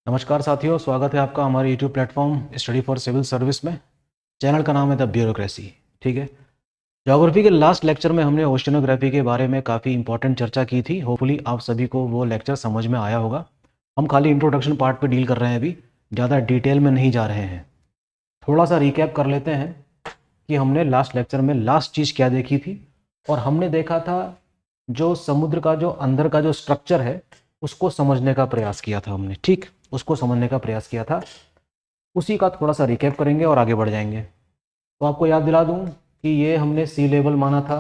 नमस्कार साथियों, स्वागत है आपका हमारे YouTube platform study for civil service में। चैनल का नाम है द ब्यूरोक्रेसी। ठीक है। ज्योग्राफी के लास्ट लेक्चर में हमने ओशिनोग्राफी के बारे में काफ़ी इंपॉर्टेंट चर्चा की थी। होपफुली आप सभी को वो लेक्चर समझ में आया होगा। हम खाली इंट्रोडक्शन पार्ट पे डील कर रहे हैं, अभी ज़्यादा डिटेल में नहीं जा रहे हैं। थोड़ा सा रिकैप कर लेते हैं कि हमने लास्ट लेक्चर में लास्ट चीज़ क्या देखी थी। और हमने देखा था जो समुद्र का जो अंदर का जो स्ट्रक्चर है उसको समझने का प्रयास किया था हमने। ठीक, उसको समझने का प्रयास किया था। उसी का थोड़ा सा रिकैप करेंगे और आगे बढ़ जाएंगे। तो आपको याद दिला दूं कि ये हमने सी लेवल माना था।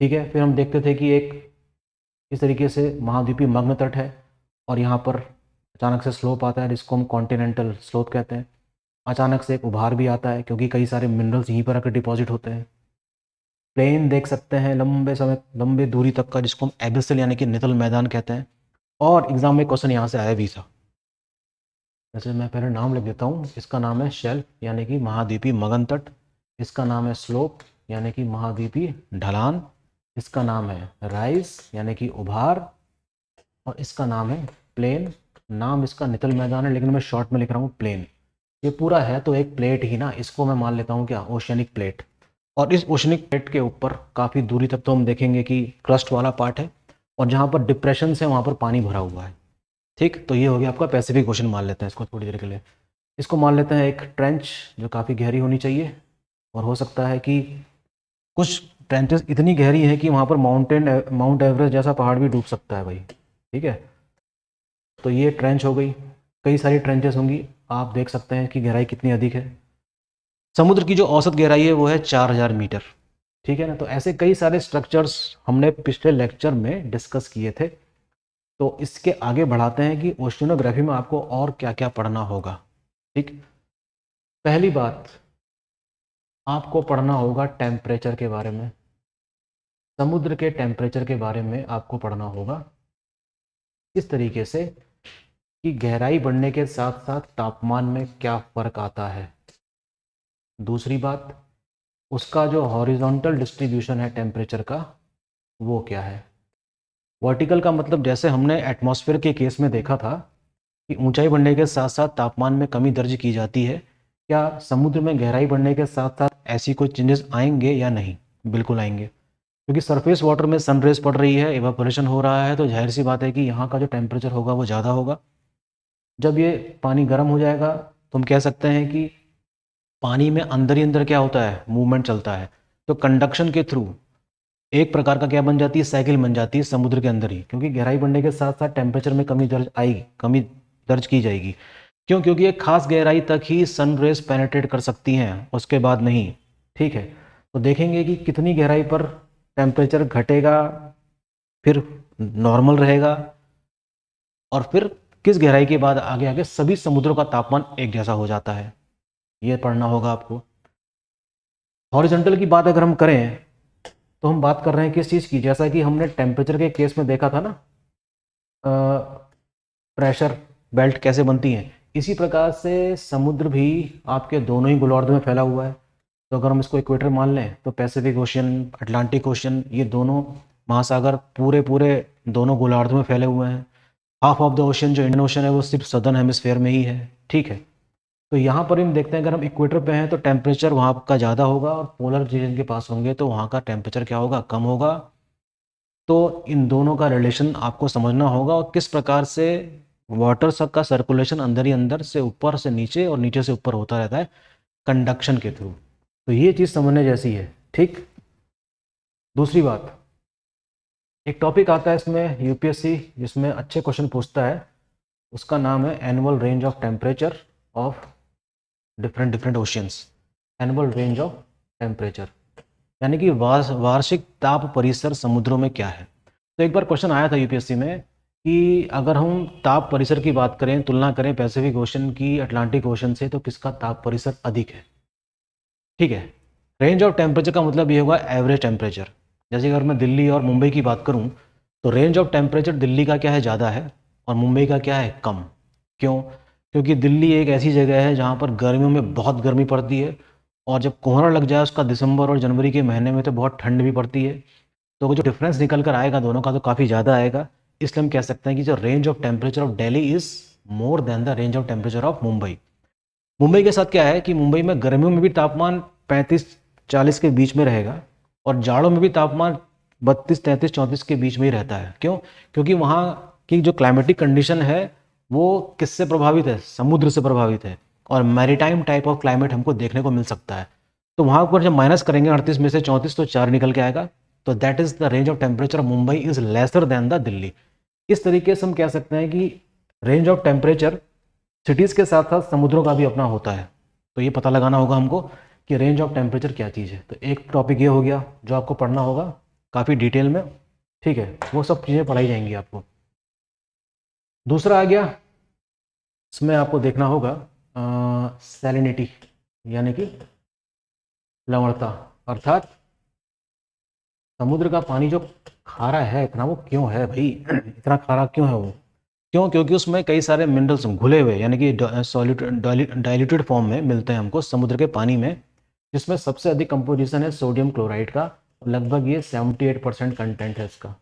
ठीक है। फिर हम देखते थे कि एक इस तरीके से महाद्वीपीय मग्न तट है और यहाँ पर अचानक से स्लोप आता है जिसको हम कॉन्टिनेंटल स्लोप कहते हैं। अचानक से एक उभार भी आता है क्योंकि कई सारे मिनरल्स यहीं पर आकर डिपॉजिट होते हैं। प्लेन देख सकते हैं लंबे समय लंबे दूरी तक का, जिसको हम एबिसल यानी कि नितल मैदान कहते हैं। और एग्जाम में क्वेश्चन यहाँ से आया भी था। जैसे मैं पहले नाम लिख देता हूँ। इसका नाम है शेल्फ यानी कि महाद्वीपीय मगन तट। इसका नाम है स्लोप यानी कि महाद्वीपीय ढलान। इसका नाम है राइज यानी कि उभार। और इसका नाम है प्लेन। नाम इसका नितल मैदान है लेकिन मैं शॉर्ट में लिख रहा हूँ प्लेन। ये पूरा है तो एक प्लेट ही ना, इसको मैं मान लेता हूँ क्या, ओशियनिक प्लेट। और इस ओशियनिक प्लेट के ऊपर काफ़ी दूरी तक तो हम देखेंगे कि क्रस्ट वाला पार्ट है और जहाँ पर डिप्रेशन है वहाँ पर पानी भरा हुआ है। ठीक, तो ये हो गया आपका पैसिफिक ओशन। मान लेते हैं इसको थोड़ी देर के लिए। इसको मान लेते हैं एक ट्रेंच जो काफ़ी गहरी होनी चाहिए। और हो सकता है कि कुछ ट्रेंचेस इतनी गहरी हैं कि वहाँ पर माउंट एवरेस्ट जैसा पहाड़ भी डूब सकता है भाई। ठीक है। तो ये ट्रेंच हो गई। कई सारी ट्रेंचेस होंगी। आप देख सकते हैं कि गहराई कितनी अधिक है। समुद्र की जो औसत गहराई है वो है 4000 मीटर। ठीक है ना। तो ऐसे कई सारे स्ट्रक्चर्स हमने पिछले लेक्चर में डिस्कस किए थे। तो इसके आगे बढ़ाते हैं कि ओशिनोग्राफी में आपको और क्या क्या पढ़ना होगा। ठीक। पहली बात, आपको पढ़ना होगा टेम्परेचर के बारे में। समुद्र के टेम्परेचर के बारे में आपको पढ़ना होगा इस तरीके से कि गहराई बढ़ने के साथ साथ तापमान में क्या फ़र्क आता है। दूसरी बात, उसका जो हॉरिजॉन्टल डिस्ट्रीब्यूशन है टेम्परेचर का वो क्या है। वर्टिकल का मतलब जैसे हमने एटमॉस्फेयर के केस में देखा था कि ऊंचाई बढ़ने के साथ साथ तापमान में कमी दर्ज की जाती है। क्या समुद्र में गहराई बढ़ने के साथ साथ ऐसी कोई चेंजेस आएंगे या नहीं? बिल्कुल आएंगे, क्योंकि सरफेस वाटर में सन रेज पड़ रही है, इवापोरेशन हो रहा है, तो जाहिर सी बात है कि यहाँ का जो टेम्परेचर होगा वो ज़्यादा होगा। जब ये पानी गर्म हो जाएगा तो हम कह सकते हैं कि पानी में अंदर ही अंदर क्या होता है, मूवमेंट चलता है। तो कंडक्शन के थ्रू एक प्रकार का क्या बन जाती है, साइकिल बन जाती है समुद्र के अंदर ही, क्योंकि गहराई बढ़ने के साथ साथ टेम्परेचर में कमी दर्ज आएगी, कमी दर्ज की जाएगी। क्यों? क्योंकि एक खास गहराई तक ही सन रेज पेनेट्रेट कर सकती हैं, उसके बाद नहीं। ठीक है। तो देखेंगे कि कितनी गहराई पर टेम्परेचर घटेगा, फिर नॉर्मल रहेगा, और फिर किस गहराई के बाद आगे आगे सभी समुद्रों का तापमान एक जैसा हो जाता है। ये पढ़ना होगा आपको। हॉरिजॉन्टल की बात अगर हम करें तो हम बात कर रहे हैं किस चीज़ की, जैसा कि हमने टेम्परेचर के केस में देखा था ना, प्रेशर बेल्ट कैसे बनती हैं, इसी प्रकार से समुद्र भी आपके दोनों ही गोलार्ध में फैला हुआ है। तो अगर हम इसको इक्वेटर मान लें तो पैसिफिक ओशियन, अटलांटिक ओशियन, ये दोनों महासागर पूरे पूरे दोनों गोलार्ध में फैले हुए हैं। हाफ ऑफ द ओशन जो इंडियन ओशन है वो सिर्फ सदर्न हेमिस्फेयर में ही है। ठीक है। तो यहाँ पर हम देखते हैं अगर हम इक्वेटर पे हैं तो टेम्परेचर वहाँ का ज़्यादा होगा, और पोलर रीजन के पास होंगे तो वहाँ का टेम्परेचर क्या होगा, कम होगा। तो इन दोनों का रिलेशन आपको समझना होगा और किस प्रकार से वाटर का सर्कुलेशन अंदर ही अंदर से ऊपर से नीचे और नीचे से ऊपर होता रहता है कंडक्शन के थ्रू। तो ये चीज़ समझने जैसी है। ठीक। दूसरी बात, एक टॉपिक आता है इसमें यूपीएससी जिसमें अच्छे क्वेश्चन पूछता है, उसका नाम है annual range of temperature of different different oceans. Annual range of temperature यानी कि वार्षिक ताप परिसर समुद्रों में क्या है। तो एक बार क्वेश्चन आया था यूपीएससी में कि अगर हम ताप परिसर की बात करें, तुलना करें पैसिफिक ओशन की अटलांटिक ओशन से, तो किसका ताप परिसर अधिक है। ठीक है। रेंज ऑफ टेम्परेचर का मतलब ये होगा एवरेज टेम्परेचर। जैसे अगर मैं दिल्ली और मुंबई की बात करूं तो रेंज ऑफ टेम्परेचर दिल्ली का क्या है, ज़्यादा है, और मुंबई का क्या है, कम। क्यों? क्योंकि दिल्ली एक ऐसी जगह है जहाँ पर गर्मियों में बहुत गर्मी पड़ती है, और जब कोहरा लग जाए उसका दिसंबर और जनवरी के महीने में तो बहुत ठंड भी पड़ती है। तो वो जो डिफरेंस निकल कर आएगा दोनों का तो काफ़ी ज़्यादा आएगा। इसलिए हम कह सकते हैं कि जो range of temperature of Delhi is more than the range of temperature of Mumbai. Mumbai के साथ क्या है कि मुंबई में गर्मियों में भी तापमान 35-40 के बीच में रहेगा और जाड़ों में भी तापमान 32-33-34 के बीच में ही रहता है। क्यों? क्योंकि वहाँ की जो क्लाइमेटिक कंडीशन है वो किससे प्रभावित है? समुद्र से प्रभावित है और मैरीटाइम टाइप ऑफ क्लाइमेट हमको देखने को मिल सकता है। तो वहाँ पर जब माइनस करेंगे 38 में से 34 तो 4 निकल के आएगा। तो that is the range of temperature of Mumbai is lesser than the Delhi. इस तरीके से हम कह सकते हैं कि रेंज ऑफ टेम्परेचर सिटीज़ के साथ साथ समुद्रों का भी अपना होता है। तो ये पता लगाना होगा हमको कि रेंज ऑफ टेम्परेचर क्या चीज़ है। तो एक टॉपिक ये हो गया जो आपको पढ़ना होगा काफ़ी डिटेल में, ठीक है, वो सब चीज़ें पढ़ाई जाएंगी आपको। दूसरा आ गया, इसमें आपको देखना होगा सैलिनिटी यानी कि लवणता, अर्थात समुद्र का पानी जो खारा है इतना, वो क्यों है भाई? इतना खारा क्यों है वो? क्यों? क्योंकि उसमें कई सारे मिनरल्स घुले हुए यानी कि डाइल्यूटेड फॉर्म में मिलते हैं हमको समुद्र के पानी में, जिसमें सबसे अधिक कंपोजिशन है सोडियम क्लोराइड का, लगभग ये 78% कंटेंट है इसका।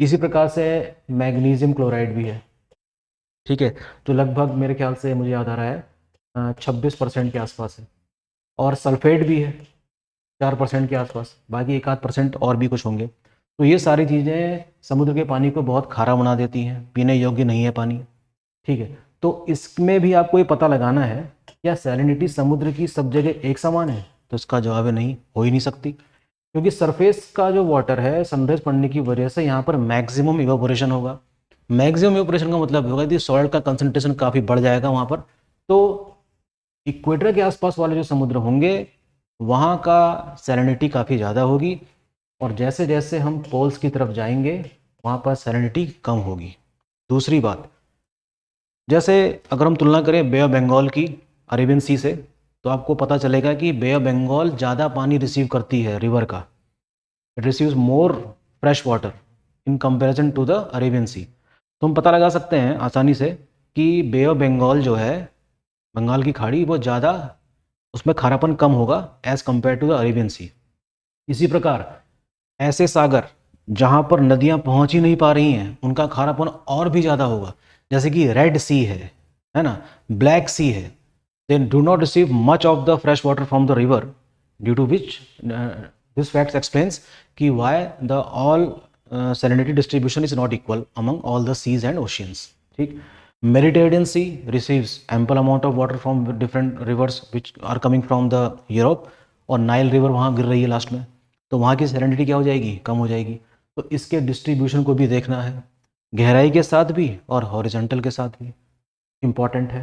इसी प्रकार से मैग्नीशियम क्लोराइड भी है, ठीक है, तो लगभग मेरे ख्याल से मुझे याद आ रहा है 26% के आसपास है। और सल्फेट भी है 4% के आसपास, बाकी 1-8% और भी कुछ होंगे। तो ये सारी चीज़ें समुद्र के पानी को बहुत खारा बना देती हैं, पीने योग्य नहीं है पानी, ठीक है। तो इसमें भी आपको ये पता लगाना है क्या सैलिनिटी समुद्र की सब जगह एक समान है? तो इसका जवाब है नहीं, हो ही नहीं सकती, क्योंकि सरफेस का जो वाटर है सनराइज पड़ने की वजह से यहाँ पर मैक्सिमम इवेपोरेशन होगा। मैक्सिमम इवेपोरेशन का मतलब होगा कि सॉल्ट का कंसंट्रेशन काफ़ी बढ़ जाएगा वहाँ पर। तो इक्वेटर के आसपास वाले जो समुद्र होंगे वहाँ का सैलिनिटी काफ़ी ज़्यादा होगी, और जैसे जैसे हम पोल्स की तरफ जाएंगे वहाँ पर सैलिनिटी कम होगी। दूसरी बात, जैसे अगर हम तुलना करें बे ऑफ बंगाल की अरेबियन सी से, तो आपको पता चलेगा कि बे ऑफ बंगाल ज़्यादा पानी रिसीव करती है रिवर का। It receives more fresh water in comparison to the Arabian sea. तो हम पता लगा सकते हैं आसानी से कि बे ऑफ बंगाल जो है, बंगाल की खाड़ी, वो ज़्यादा, उसमें खारापन कम होगा as compare to the Arabian sea. इसी प्रकार ऐसे सागर जहाँ पर नदियाँ पहुँच ही नहीं पा रही हैं उनका खारापन और भी ज़्यादा होगा, जैसे कि रेड सी है ना, ब्लैक सी है। They do not receive much of the fresh water from the river, due to which this fact explains कि why the all salinity distribution is not equal among all the seas and oceans, ठीक। Mediterranean sea receives ample amount of water from different rivers which are coming from the Europe, और Nile river वहाँ गिर रही है last में, तो वहाँ की सैलिनिटी क्या हो जाएगी? कम हो जाएगी। तो इसके डिस्ट्रीब्यूशन को भी देखना है, गहराई के साथ भी और हॉरिजॉन्टल के साथ भी। इम्पॉर्टेंट है,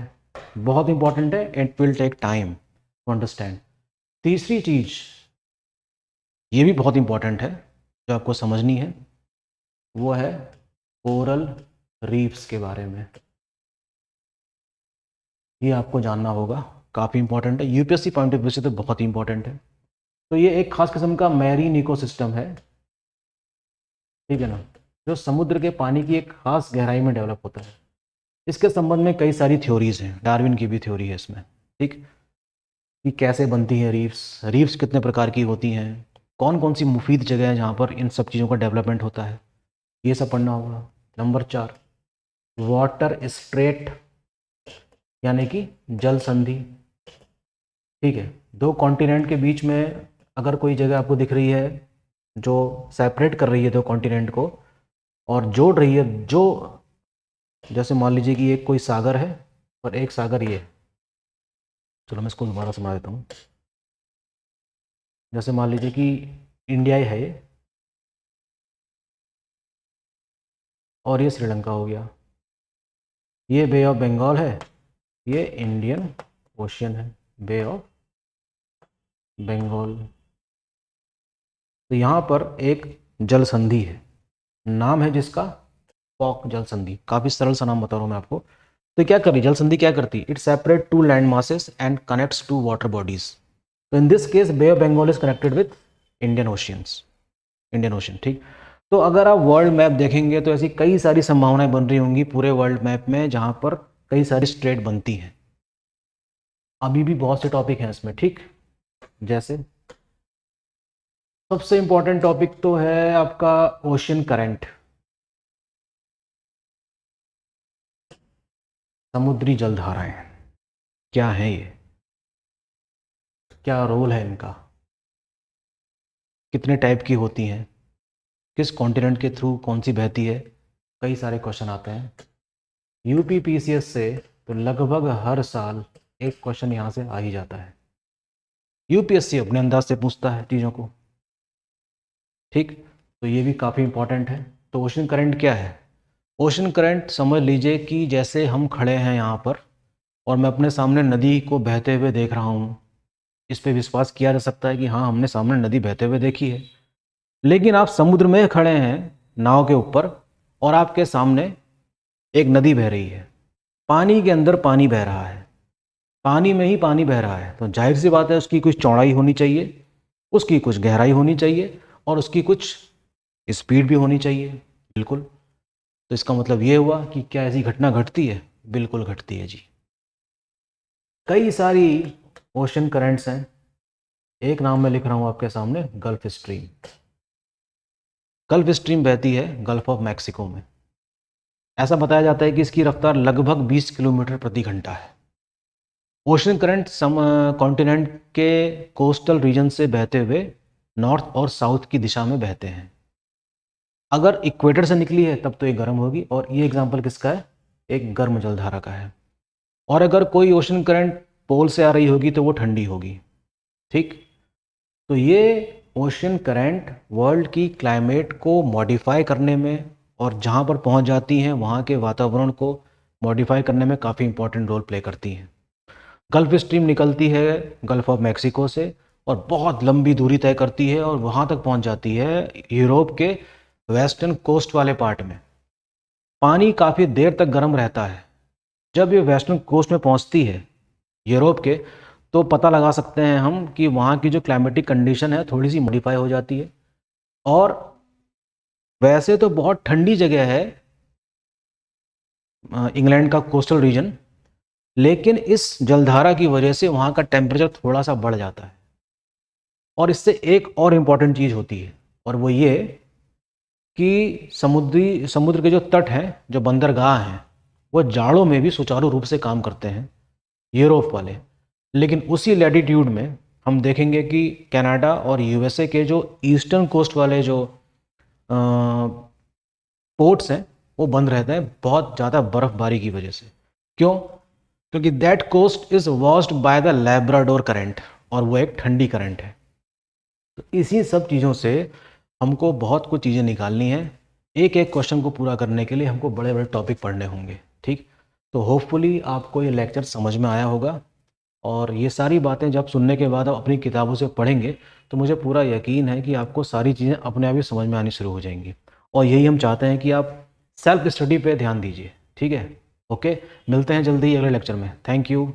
बहुत इम्पॉर्टेंट है, it will take time to understand. तीसरी चीज़ ये भी बहुत इम्पॉर्टेंट है जो आपको समझनी है, वो है कोरल रीफ्स के बारे में। ये आपको जानना होगा, काफ़ी इंपॉर्टेंट है, यूपीएससी पॉइंट ऑफ व्यू से तो बहुत ही इंपॉर्टेंट है। तो ये एक खास किस्म का मैरीन इकोसिस्टम है, ठीक है ना, जो समुद्र के पानी की एक खास गहराई में डेवलप होता है। इसके संबंध में कई सारी थ्योरीज हैं, डार्विन की भी थ्योरी है इसमें, ठीक, कि कैसे बनती है रीफ्स, रीफ्स कितने प्रकार की होती हैं, कौन कौन सी मुफीद जगह है जहाँ पर इन सब चीज़ों का डेवलपमेंट होता है, ये सब पढ़ना होगा। नंबर 4, वाटर स्ट्रेट यानी कि जल संधि, ठीक है। दो कॉन्टिनेंट के बीच में अगर कोई जगह आपको दिख रही है जो सेपरेट कर रही है दो कॉन्टिनेंट को और जोड़ रही है, जो जैसे मान लीजिए कि एक कोई सागर है और एक सागर ये, चलो मैं इसको दोबारा समझा देता हूँ। जैसे मान लीजिए कि इंडिया ही है ये और ये श्रीलंका हो गया, ये बे ऑफ बंगाल है, ये इंडियन ओशियन है, बे ऑफ बंगाल। तो यहाँ पर एक जल संधि है, नाम है जिसका पॉक जल संधि, काफ़ी सरल सा नाम बता रहा हूँ मैं आपको। तो क्या कर रही जल संधि, क्या करती? It separate two land masses and connects two water bodies. तो in this case bay of Bengal is connected with Indian oceans, Indian ocean, ठीक। तो अगर आप वर्ल्ड मैप देखेंगे तो ऐसी कई सारी संभावनाएं बन रही होंगी पूरे वर्ल्ड मैप में जहाँ पर कई सारी स्ट्रेट बनती हैं। अभी भी बहुत से टॉपिक हैं इसमें, ठीक। जैसे सबसे इंपॉर्टेंट टॉपिक तो है आपका ओशन करंट। समुद्री जलधाराएं क्या हैं ये, क्या रोल है इनका, कितने टाइप की होती हैं, किस कॉन्टिनेंट के थ्रू कौन सी बहती है, कई सारे क्वेश्चन आते हैं यूपीपीसीएस से। तो लगभग हर साल एक क्वेश्चन यहाँ से आ ही जाता है। यूपीएससी अपने अंदाज से पूछता है चीज़ों को, ठीक। तो ये भी काफ़ी इंपॉर्टेंट है। तो ओशन करंट क्या है? ओशन करंट समझ लीजिए कि जैसे हम खड़े हैं यहाँ पर और मैं अपने सामने नदी को बहते हुए देख रहा हूँ, इस पे विश्वास किया जा सकता है कि हाँ, हमने सामने नदी बहते हुए देखी है। लेकिन आप समुद्र में खड़े हैं नाव के ऊपर और आपके सामने एक नदी बह रही है, पानी के अंदर पानी बह रहा है, पानी में ही पानी बह रहा है, तो जाहिर सी बात है उसकी कुछ चौड़ाई होनी चाहिए, उसकी कुछ गहराई होनी चाहिए और उसकी कुछ स्पीड भी होनी चाहिए। बिल्कुल। तो इसका मतलब ये हुआ कि क्या ऐसी घटना घटती है? बिल्कुल घटती है जी। कई सारी ओशन करंट्स हैं। एक नाम मैं लिख रहा हूँ आपके सामने, गल्फ स्ट्रीम। गल्फ स्ट्रीम बहती है गल्फ ऑफ मैक्सिको में। ऐसा बताया जाता है कि इसकी रफ्तार लगभग 20 किलोमीटर प्रति घंटा है। ओशन करंट कॉन्टिनेंट के कोस्टल रीजन से बहते हुए नॉर्थ और साउथ की दिशा में बहते हैं। अगर इक्वेटर से निकली है तब तो ये गर्म होगी, और ये एग्जांपल किसका है? एक गर्म जलधारा का है। और अगर कोई ओशन करंट पोल से आ रही होगी तो वो ठंडी होगी, ठीक। तो ये ओशन करंट वर्ल्ड की क्लाइमेट को मॉडिफाई करने में और जहाँ पर पहुँच जाती हैं वहाँ के वातावरण को मॉडिफाई करने में काफ़ी इंपॉर्टेंट रोल प्ले करती हैं। गल्फ स्ट्रीम निकलती है गल्फ ऑफ मैक्सिको से और बहुत लंबी दूरी तय करती है और वहाँ तक पहुँच जाती है यूरोप के वेस्टर्न कोस्ट वाले पार्ट में। पानी काफ़ी देर तक गर्म रहता है। जब ये वेस्टर्न कोस्ट में पहुँचती है यूरोप के, तो पता लगा सकते हैं हम कि वहाँ की जो क्लाइमेटिक कंडीशन है थोड़ी सी मॉडिफाई हो जाती है। और वैसे तो बहुत ठंडी जगह है इंग्लैंड का कोस्टल रीजन, लेकिन इस जलधारा की वजह से वहाँ का टेम्परेचर थोड़ा सा बढ़ जाता है। और इससे एक और इम्पॉर्टेंट चीज़ होती है, और वो ये कि समुद्र के जो तट हैं, जो बंदरगाह हैं, वो जाड़ों में भी सुचारू रूप से काम करते हैं यूरोप वाले। लेकिन उसी लैटिट्यूड में हम देखेंगे कि कनाडा और यूएसए के जो ईस्टर्न कोस्ट वाले जो पोर्ट्स हैं वो बंद रहते हैं बहुत ज़्यादा बर्फ़बारी की वजह से। क्यों? क्योंकि that coast is washed by the Labrador current, और वो एक ठंडी करंट है। तो इसी सब चीज़ों से हमको बहुत कुछ चीज़ें निकालनी हैं। एक एक क्वेश्चन को पूरा करने के लिए हमको बड़े बड़े टॉपिक पढ़ने होंगे, ठीक। तो होपफुली आपको ये लेक्चर समझ में आया होगा, और ये सारी बातें जब सुनने के बाद आप अपनी किताबों से पढ़ेंगे तो मुझे पूरा यकीन है कि आपको सारी चीज़ें अपने आप ही समझ में आनी शुरू हो जाएंगी। और यही हम चाहते हैं कि आप सेल्फ स्टडी पे ध्यान दीजिए, ठीक है। ओके, मिलते हैं जल्दी ही अगले लेक्चर में। Thank you.